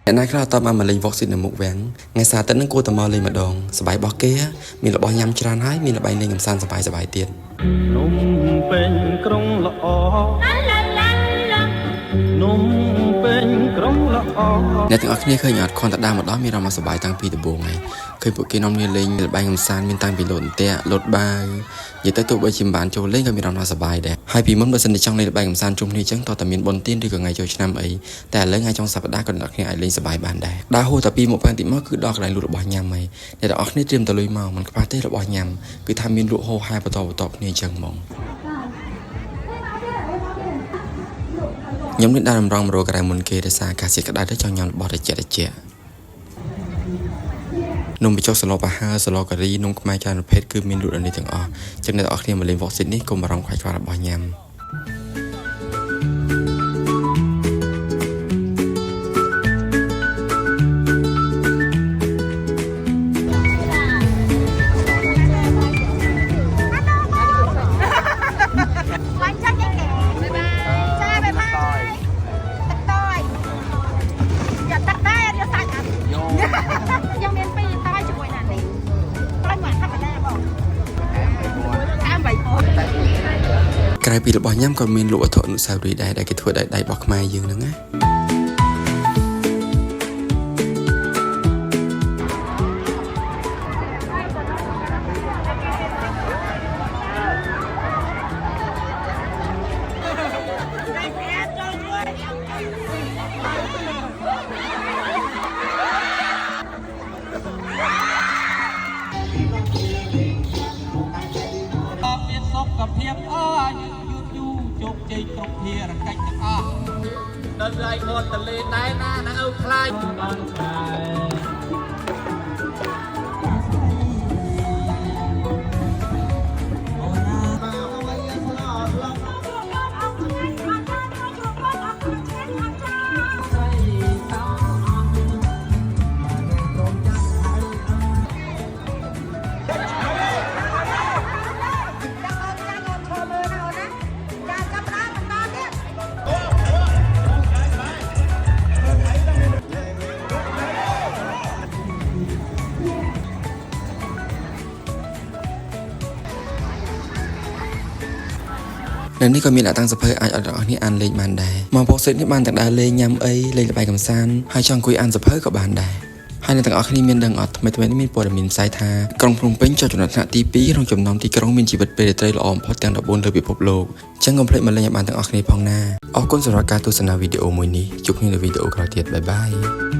អ្នកណាខ្លះតបមកលេងវ៉ុកស៊ីននៅមុខវាំងថ្ងៃសាទិត្យនឹងគួរតែមកលេងម្ដងសប្បាយរបស់គេមានរបស់ញ៉ាំច្រើនហើយមានល្បែងលេងកម្សាន្តសប្បាយទៀតនំពេញក្រុងល្អនំពេញក្រុងល្អអ្នកទាំងអស់គ្នាឃើញអត់គ្រាន់តែដើរមកដល់មានអារម្មណ៍សប្បាយតាំងពីដំបូងហើយឃើញពួកគេនាំគ្នាលេងល្បែងកម្សាន្តមានតាំងពីលោតអន្ទាក់លោតបាវនិយាយទៅទោះបីជាមិនបានចូលលេងក៏មានអារម្មណ៍សប្បាយដែរហើយពីមុនបើសិនជាចង់លេងល្បែងកម្សាន្តជុំគ្នាអញ្ចឹងតើតែមានបុណ្យទានឬក៏ថ្ងៃចូលឆ្នាំអីតែឥឡូវថ្ងៃចុងសប្តាហ៍ក៏អ្នកគ្នាអាចលេងសប្បាយបានដែរដើរហួសតែពីមកផែនទីមកគឺដល់កន្លែងលក់របស់ញ៉ាំហើយអ្នកទាំងអស់គ្នាត្រៀមទៅលុយមកមិនខ្វះទេរបស់ញ៉ាំគឺថាមានលក់ហូរហែបន្តគ្នាអញ្ចឹងហ្មងខ្ញុំនេះដើររំរងរកក្រៅមុនគេដោយសារអាកាសធាតុក្តៅទៅចង់ញ៉ាំរបស់ត្រជាក់នំបញ្ចុកសឡបាហើសឡការីនំខ្មែរច្រើនប្រភេទគឺមានលក់នៅនេះទាំងអស់ចឹងអ្នកទាំងអស់គ្នាមកលេងវ៉ុកស៊ីតនេះកុំបារម្ភខ្វះរបស់ញ៉ាំក្រៅពីរបស់ញ៉ាំក៏មានលក់វត្ថុអនុស្សាវរីយ៍ដែរដែលគេធ្វើដោយដៃរបស់ខ្មែរយើងហ្នឹងណាភាពអើយយូរជោគជ័យគ្រប់ភារកិច្ចទាំងអស់ដល់ឡៃមាត់ទលេដែរណាឪខ្លាចបានខ្លាយនៅនេះក៏មានអ្នកតាំងសភៅអាចឲ្យអ្នកនេះអានលេងបានដែរមកវ៉ុកស៊ីតនេះបានទាំងដើរលេងញ៉ាំអីលេងល្បែងកម្សាន្តហើយចង់អង្គុយអានសភៅក៏បានដែរហើយអ្នកទាំងអស់គ្នាមានដឹងអត់ថ្មីនេះមានព័ត៌មានផ្សាយថាក្រុងភ្នំពេញចុះចំណាត់ថ្នាក់ទី2ក្នុងចំណោមទីក្រុងមានជីវិតពេលរាត្រីល្អបំផុតទាំង14លើពិភពលោកអញ្ចឹងកុំភ្លេចមកលេងឲ្យបានទាំងអស់គ្នាផងណាអរគុណសម្រាប់ការទស្សនាវីដេអូមួយនេះជួបគ្នានៅវីដេអូក្រោយទៀតបាយបាយ